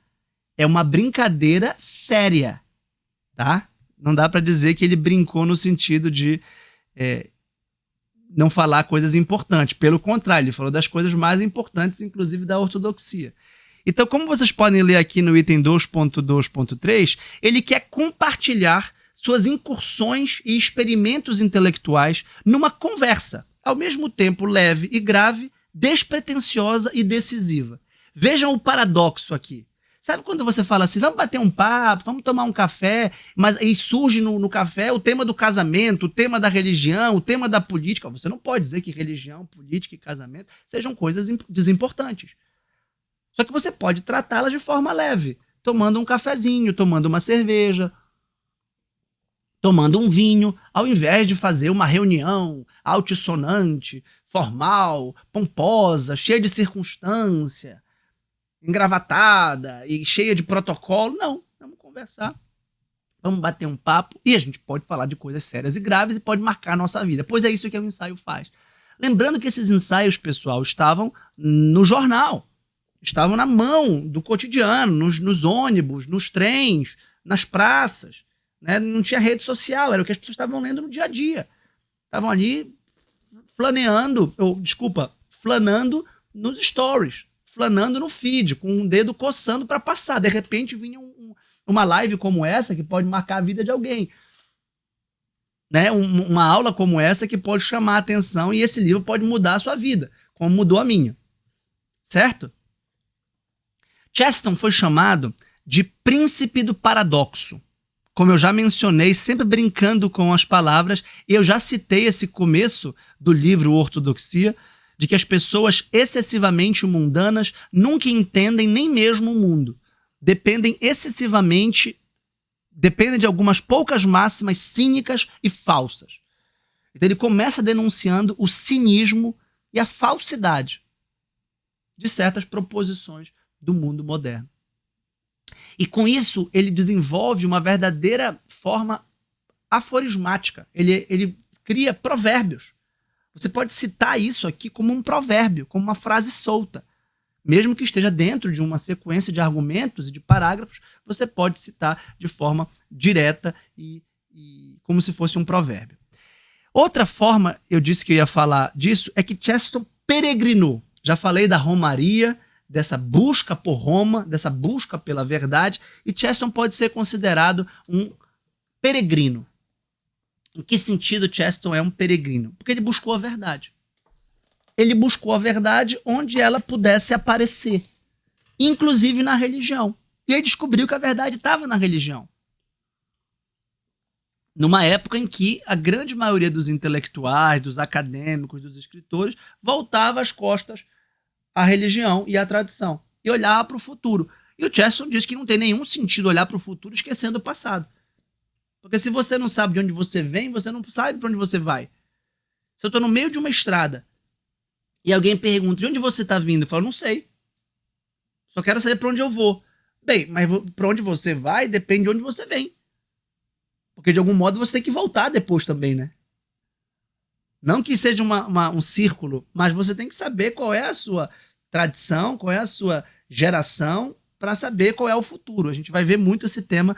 É uma brincadeira séria, tá? Não dá para dizer que ele brincou no sentido de não falar coisas importantes. Pelo contrário, ele falou das coisas mais importantes, inclusive da ortodoxia. Então, como vocês podem ler aqui no item 2.2.3, ele quer compartilhar suas incursões e experimentos intelectuais numa conversa, ao mesmo tempo leve e grave, despretensiosa e decisiva. Vejam o paradoxo aqui. Sabe quando você fala assim, vamos bater um papo, vamos tomar um café, mas aí surge no café o tema do casamento, o tema da religião, o tema da política. Você não pode dizer que religião, política e casamento sejam coisas desimportantes. Só que você pode tratá-las de forma leve, tomando um cafezinho, tomando uma cerveja, tomando um vinho, ao invés de fazer uma reunião altissonante, formal, pomposa, cheia de circunstância, engravatada e cheia de protocolo. Não, vamos conversar, vamos bater um papo e a gente pode falar de coisas sérias e graves e pode marcar a nossa vida, pois é isso que o ensaio faz. Lembrando que esses ensaios, pessoal, estavam no jornal, estavam na mão do cotidiano, nos ônibus, nos trens, nas praças, né? Não tinha rede social, era o que as pessoas estavam lendo no dia a dia. Estavam ali flanando nos stories, flanando no feed, com um dedo coçando para passar. De repente vinha uma live como essa que pode marcar a vida de alguém. Né? Uma aula como essa que pode chamar a atenção e esse livro pode mudar a sua vida, como mudou a minha. Certo? Chesterton foi chamado de príncipe do paradoxo. Como eu já mencionei, sempre brincando com as palavras, e eu já citei esse começo do livro Ortodoxia, de que as pessoas excessivamente mundanas nunca entendem nem mesmo o mundo. Dependem de algumas poucas máximas cínicas e falsas. Então ele começa denunciando o cinismo e a falsidade de certas proposições do mundo moderno. E com isso ele desenvolve uma verdadeira forma aforismática. Ele cria provérbios. Você pode citar isso aqui como um provérbio, como uma frase solta. Mesmo que esteja dentro de uma sequência de argumentos e de parágrafos, você pode citar de forma direta e como se fosse um provérbio. Outra forma, eu disse que eu ia falar disso, é que Chesterton peregrinou. Já falei da romaria, dessa busca por Roma, dessa busca pela verdade, e Chesterton pode ser considerado um peregrino. Em que sentido Chesterton é um peregrino? Porque ele buscou a verdade. Ele buscou a verdade onde ela pudesse aparecer, inclusive na religião. E aí descobriu que a verdade estava na religião. Numa época em que a grande maioria dos intelectuais, dos acadêmicos, dos escritores, voltava as costas à religião e à tradição e olhava para o futuro. E o Chesterton diz que não tem nenhum sentido olhar para o futuro esquecendo o passado. Porque se você não sabe de onde você vem, você não sabe para onde você vai. Se eu estou no meio de uma estrada e alguém pergunta de onde você está vindo, eu falo, não sei. Só quero saber para onde eu vou. Bem, mas para onde você vai depende de onde você vem. Porque de algum modo você tem que voltar depois também, né? Não que seja um círculo, mas você tem que saber qual é a sua tradição, qual é a sua geração, para saber qual é o futuro. A gente vai ver muito esse tema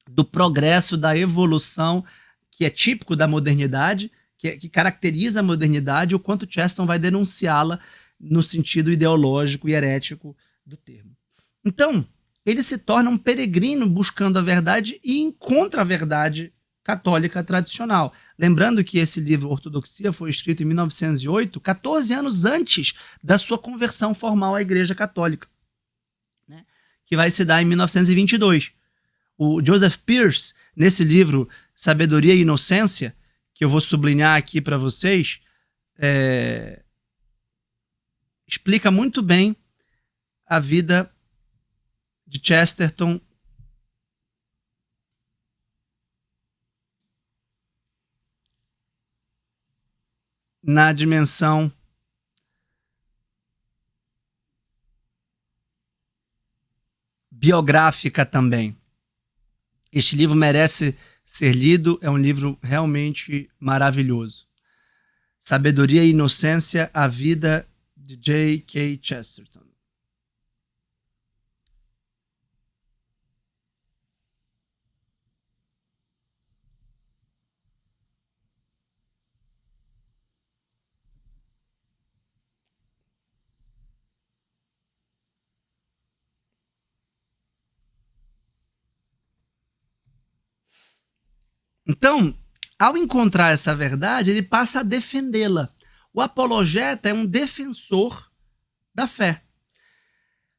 do progresso, da evolução, que é típico da modernidade, que caracteriza a modernidade, e o quanto Chesterton vai denunciá-la no sentido ideológico e herético do termo. Então, ele se torna um peregrino buscando a verdade e encontra a verdade católica tradicional. Lembrando que esse livro, Ortodoxia, foi escrito em 1908, 14 anos antes da sua conversão formal à Igreja Católica, né, que vai se dar em 1922. O Joseph Pearce, nesse livro Sabedoria e Inocência, que eu vou sublinhar aqui para vocês, explica muito bem a vida de Chesterton na dimensão biográfica também. Este livro merece ser lido, é um livro realmente maravilhoso. Sabedoria e Inocência, a vida de J.K. Chesterton. Então, ao encontrar essa verdade, ele passa a defendê-la. O apologeta é um defensor da fé.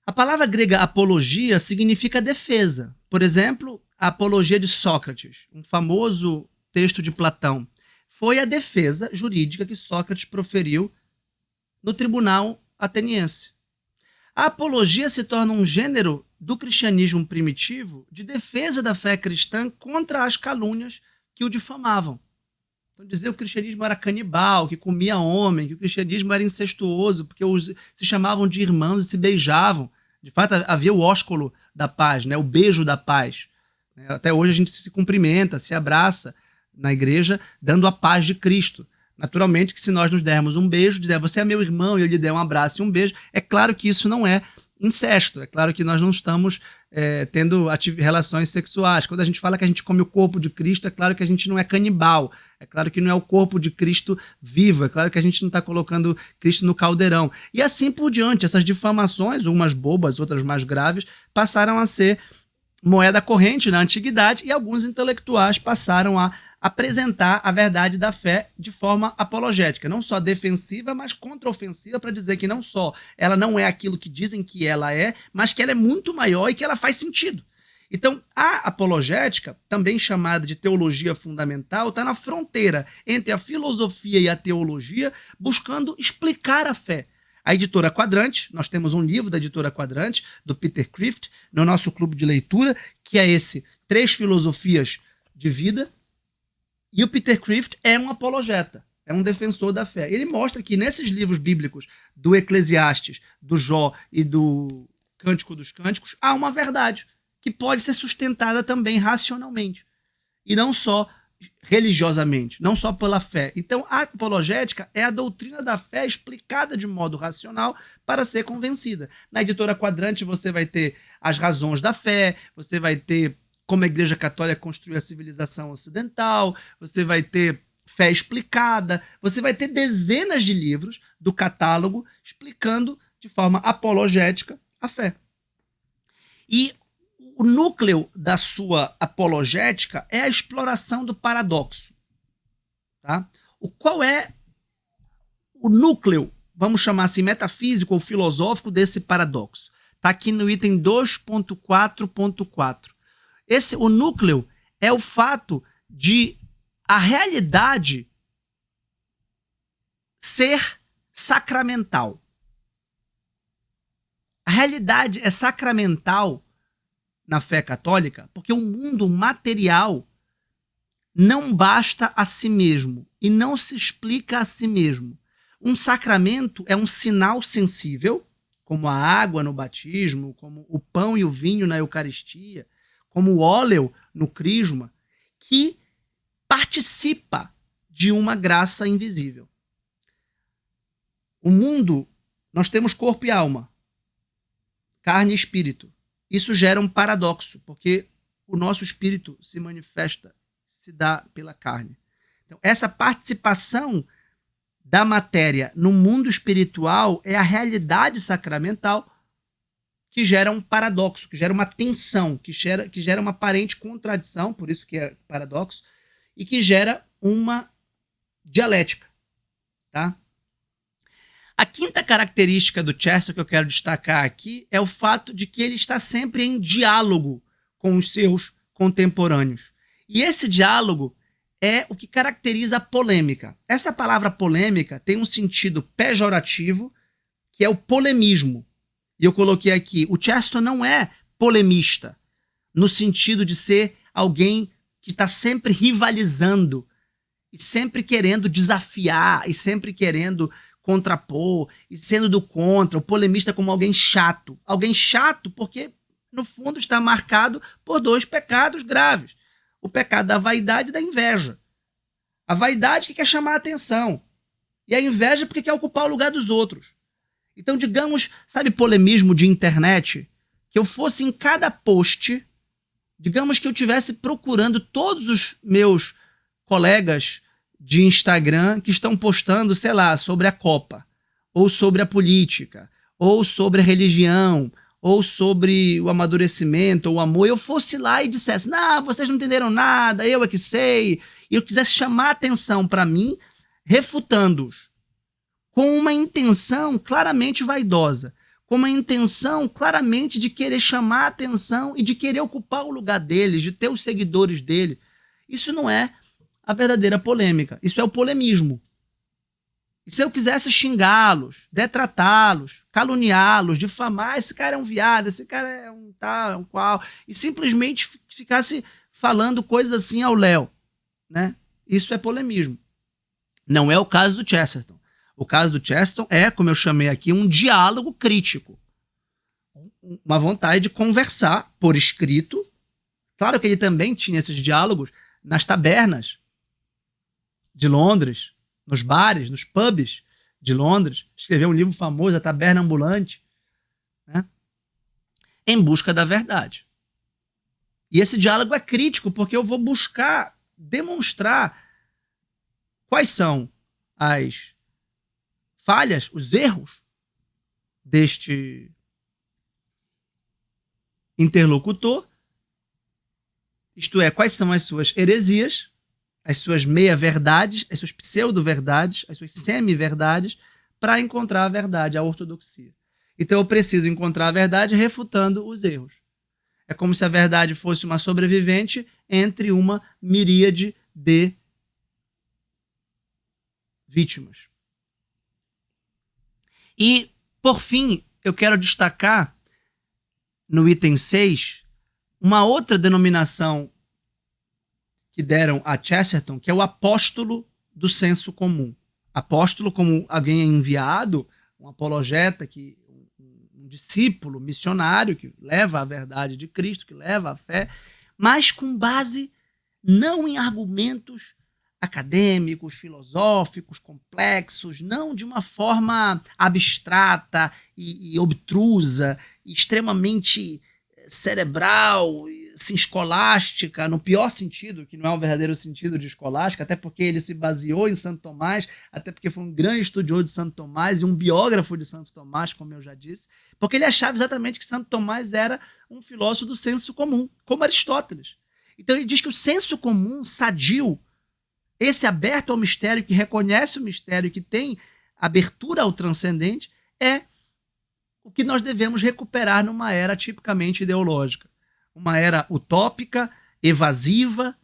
A palavra grega apologia significa defesa. Por exemplo, a apologia de Sócrates, um famoso texto de Platão, foi a defesa jurídica que Sócrates proferiu no tribunal ateniense. A apologia se torna um gênero do cristianismo primitivo de defesa da fé cristã contra as calúnias que o difamavam. Então, dizer que o cristianismo era canibal, que comia homem, que o cristianismo era incestuoso, porque se chamavam de irmãos e se beijavam. De fato, havia o ósculo da paz, né? O beijo da paz. Até hoje a gente se cumprimenta, se abraça na igreja, dando a paz de Cristo. Naturalmente que se nós nos dermos um beijo, dizer você é meu irmão e eu lhe der um abraço e um beijo, é claro que isso não é incesto, é claro que nós não estamos tendo relações sexuais. Quando a gente fala que a gente come o corpo de Cristo, é claro que a gente não é canibal, é claro que não é o corpo de Cristo vivo, é claro que a gente não está colocando Cristo no caldeirão. E assim por diante, essas difamações, umas bobas, outras mais graves, passaram a ser moeda corrente na antiguidade e alguns intelectuais passaram a apresentar a verdade da fé de forma apologética, não só defensiva, mas contraofensiva, para dizer que não só ela não é aquilo que dizem que ela é, mas que ela é muito maior e que ela faz sentido. Então, a apologética, também chamada de teologia fundamental, está na fronteira entre a filosofia e a teologia, buscando explicar a fé. A editora Quadrante, nós temos um livro da editora Quadrante, do Peter Kreeft, no nosso clube de leitura, que é esse 3 Filosofias de Vida. E o Peter Kreeft é um apologeta, é um defensor da fé. Ele mostra que nesses livros bíblicos do Eclesiastes, do Jó e do Cântico dos Cânticos, há uma verdade que pode ser sustentada também racionalmente, e não só religiosamente, não só pela fé. Então, a apologética é a doutrina da fé explicada de modo racional para ser convencida. Na editora Quadrante você vai ter as razões da fé, você vai ter como a Igreja Católica construiu a civilização ocidental, você vai ter fé explicada, você vai ter dezenas de livros do catálogo explicando de forma apologética a fé. E o núcleo da sua apologética é a exploração do paradoxo. Tá? Qual é o núcleo, vamos chamar assim, metafísico ou filosófico desse paradoxo? Está aqui no item 2.4.4. O núcleo é o fato de a realidade ser sacramental. A realidade é sacramental na fé católica porque o mundo material não basta a si mesmo e não se explica a si mesmo. Um sacramento é um sinal sensível, como a água no batismo, como o pão e o vinho na Eucaristia, como o óleo no crisma, que participa de uma graça invisível. O mundo, nós temos corpo e alma, carne e espírito. Isso gera um paradoxo, porque o nosso espírito se manifesta, se dá pela carne. Então, essa participação da matéria no mundo espiritual é a realidade sacramental que gera um paradoxo, que gera uma tensão, que gera uma aparente contradição, por isso que é paradoxo, e que gera uma dialética. Tá? A quinta característica do Chesterton que eu quero destacar aqui é o fato de que ele está sempre em diálogo com os seus contemporâneos. E esse diálogo é o que caracteriza a polêmica. Essa palavra polêmica tem um sentido pejorativo, que é o polemismo. E eu coloquei aqui, o Chesterton não é polemista, no sentido de ser alguém que está sempre rivalizando, e sempre querendo desafiar, e sempre querendo contrapor, e sendo do contra, o polemista como alguém chato. Alguém chato porque, no fundo, está marcado por dois pecados graves. O pecado da vaidade e da inveja. A vaidade que quer chamar a atenção. E a inveja porque quer ocupar o lugar dos outros. Então, digamos, sabe polemismo de internet? Que eu fosse em cada post, digamos que eu estivesse procurando todos os meus colegas de Instagram que estão postando, sei lá, sobre a Copa, ou sobre a política, ou sobre a religião, ou sobre o amadurecimento, ou o amor, eu fosse lá e dissesse, não, vocês não entenderam nada, eu é que sei, e eu quisesse chamar a atenção para mim, refutando-os, com uma intenção claramente vaidosa, com uma intenção claramente de querer chamar a atenção e de querer ocupar o lugar deles, de ter os seguidores dele. Isso não é a verdadeira polêmica, isso é o polemismo. E se eu quisesse xingá-los, detratá-los, caluniá-los, difamar, esse cara é um viado, esse cara é um tal, é um qual, e simplesmente ficasse falando coisas assim ao léu, né? Isso é polemismo. Não é o caso do Chesterton. O caso do Chesterton é, como eu chamei aqui, um diálogo crítico. Uma vontade de conversar por escrito. Claro que ele também tinha esses diálogos nas tabernas de Londres, nos bares, nos pubs de Londres. Escreveu um livro famoso, A Taberna Ambulante, né? Em busca da verdade. E esse diálogo é crítico porque eu vou buscar demonstrar quais são as falhas, os erros deste interlocutor, isto é, quais são as suas heresias, as suas meia-verdades, as suas pseudo-verdades, as suas semi-verdades, para encontrar a verdade, a ortodoxia. Então eu preciso encontrar a verdade refutando os erros. É como se a verdade fosse uma sobrevivente entre uma miríade de vítimas. E, por fim, eu quero destacar, no item 6, uma outra denominação que deram a Chesterton, que é o apóstolo do senso comum. Apóstolo como alguém enviado, um apologeta, um discípulo missionário que leva a verdade de Cristo, que leva a fé, mas com base não em argumentos acadêmicos, filosóficos, complexos, não de uma forma abstrata e obtrusa, e extremamente cerebral, assim, escolástica, no pior sentido, que não é um verdadeiro sentido de escolástica, até porque ele se baseou em Santo Tomás, até porque foi um grande estudioso de Santo Tomás e um biógrafo de Santo Tomás, como eu já disse, porque ele achava exatamente que Santo Tomás era um filósofo do senso comum, como Aristóteles. Então ele diz que o senso comum sadio, esse aberto ao mistério, que reconhece o mistério, que tem abertura ao transcendente, é o que nós devemos recuperar numa era tipicamente ideológica. Uma era utópica, evasiva,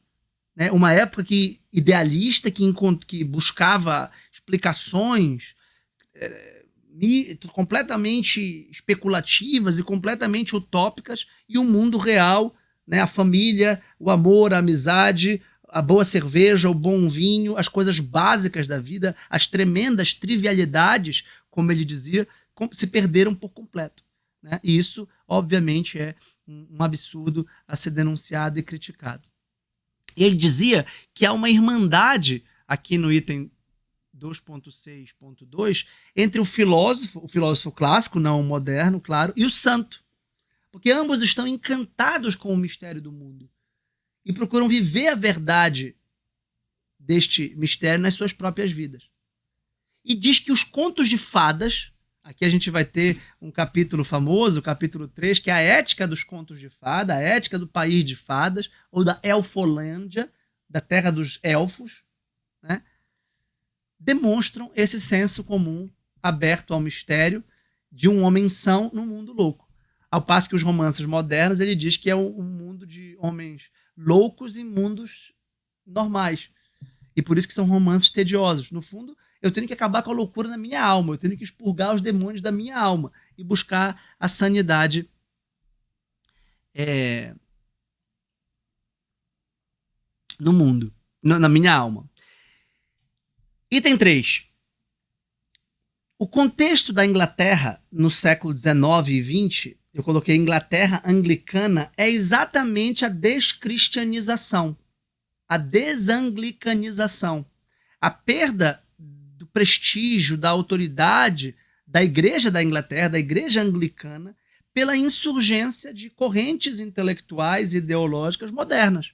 né? Uma época idealista, que buscava explicações completamente especulativas e completamente utópicas, e um mundo real, né? A família, o amor, a amizade, a boa cerveja, o bom vinho, as coisas básicas da vida, as tremendas trivialidades, como ele dizia, se perderam por completo, né? E isso, obviamente, é um absurdo a ser denunciado e criticado. E ele dizia que há uma irmandade, aqui no item 2.6.2, entre o filósofo clássico, não o moderno, claro, e o santo. Porque ambos estão encantados com o mistério do mundo e procuram viver a verdade deste mistério nas suas próprias vidas. E diz que os contos de fadas, Aqui a gente vai ter um capítulo famoso, o capítulo 3, que é a ética dos contos de fada, a ética do país de fadas, ou da Elfolândia, da terra dos elfos, né? Demonstram esse senso comum aberto ao mistério de um homem são no mundo louco. Ao passo que os romances modernos, ele diz que é um mundo de homens loucos e mundos normais. E por isso que são romances tediosos. No fundo, eu tenho que acabar com a loucura na minha alma, eu tenho que expurgar os demônios da minha alma e buscar a sanidade no mundo, na minha alma. Item 3. O contexto da Inglaterra no século XIX e XX, eu coloquei Inglaterra anglicana, é exatamente a descristianização, a desanglicanização, a perda do prestígio, da autoridade da Igreja da Inglaterra, da Igreja anglicana, pela insurgência de correntes intelectuais e ideológicas modernas,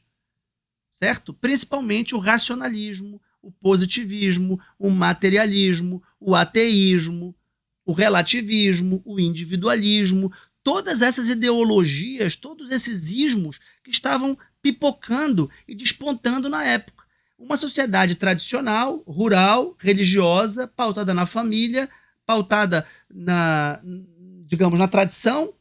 certo? Principalmente o racionalismo, o positivismo, o materialismo, o ateísmo, o relativismo, o individualismo, todas essas ideologias, todos esses ismos que estavam pipocando e despontando na época. Uma sociedade tradicional, rural, religiosa, pautada na família, pautada na tradição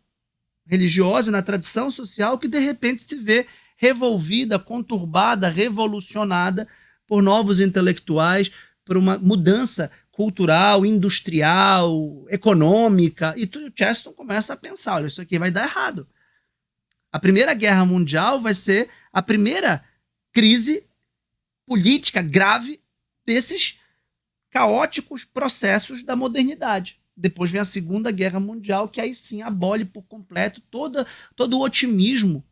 religiosa, na tradição social, que de repente se vê revolvida, conturbada, revolucionada por novos intelectuais, por uma mudança cultural, industrial, econômica, e o Chesterton começa a pensar, olha, isso aqui vai dar errado. A Primeira Guerra Mundial vai ser a primeira crise política grave desses caóticos processos da modernidade. Depois vem a Segunda Guerra Mundial, que aí sim abole por completo todo o otimismo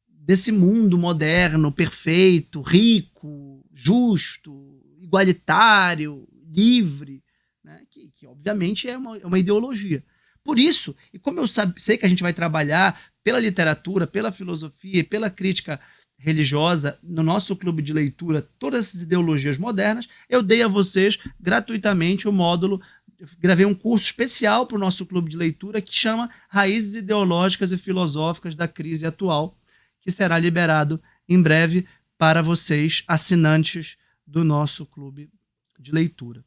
desse mundo moderno, perfeito, rico, justo, igualitário, livre, né? que obviamente é uma ideologia. Por isso, e como eu sei que a gente vai trabalhar pela literatura, pela filosofia e pela crítica religiosa no nosso clube de leitura, todas essas ideologias modernas, eu dei a vocês gratuitamente o módulo, eu gravei um curso especial para o nosso clube de leitura que chama Raízes Ideológicas e Filosóficas da Crise Atual, que será liberado em breve para vocês, assinantes do nosso clube de leitura.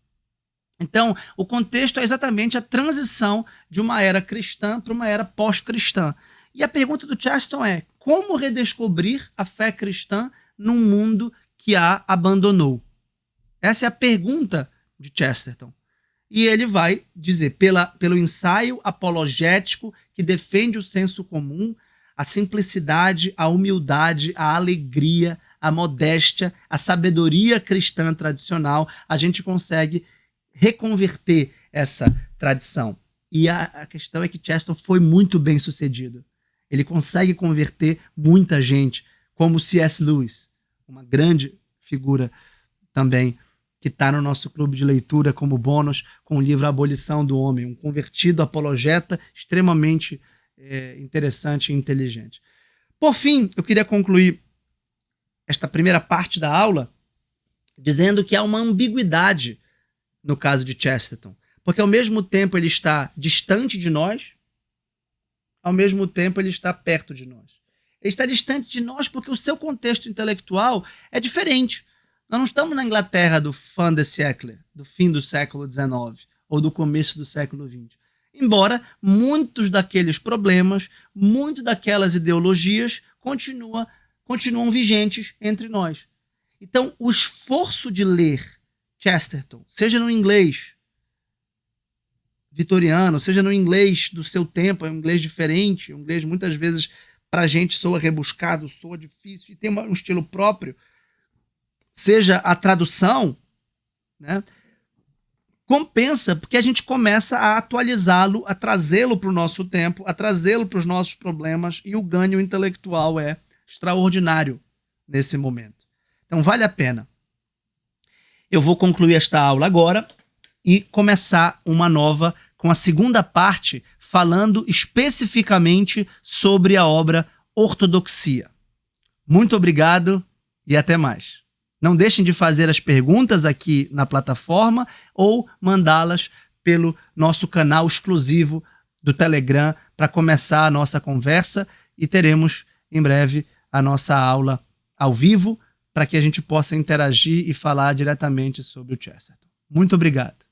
Então, o contexto é exatamente a transição de uma era cristã para uma era pós-cristã. E a pergunta do Chesterton é: como redescobrir a fé cristã num mundo que a abandonou? Essa é a pergunta de Chesterton. E ele vai dizer, pelo ensaio apologético que defende o senso comum, a simplicidade, a humildade, a alegria, a modéstia, a sabedoria cristã tradicional, a gente consegue reconverter essa tradição. E a questão é que Chesterton foi muito bem sucedido. Ele consegue converter muita gente, como C.S. Lewis, uma grande figura também, que está no nosso clube de leitura como bônus, com o livro A Abolição do Homem, um convertido apologeta extremamente interessante e inteligente. Por fim, eu queria concluir esta primeira parte da aula dizendo que há uma ambiguidade no caso de Chesterton, porque ao mesmo tempo ele está distante de nós, ao mesmo tempo ele está perto de nós. Ele está distante de nós porque o seu contexto intelectual é diferente. Nós não estamos na Inglaterra do fin de siècle, do fim do século XIX ou do começo do século XX. Embora muitos daqueles problemas, muitas daquelas ideologias continuam vigentes entre nós. Então, o esforço de ler Chesterton, seja no inglês vitoriano, seja no inglês do seu tempo, é um inglês diferente, um inglês muitas vezes para a gente soa rebuscado, soa difícil e tem um estilo próprio, seja a tradução, né, compensa porque a gente começa a atualizá-lo, a trazê-lo para o nosso tempo, a trazê-lo para os nossos problemas, e o ganho intelectual é extraordinário nesse momento. Então vale a pena. Eu vou concluir esta aula agora e começar uma nova com a segunda parte, falando especificamente sobre a obra Ortodoxia. Muito obrigado e até mais. Não deixem de fazer as perguntas aqui na plataforma ou mandá-las pelo nosso canal exclusivo do Telegram para começar a nossa conversa, e teremos em breve a nossa aula ao vivo para que a gente possa interagir e falar diretamente sobre o Chesterton. Muito obrigado.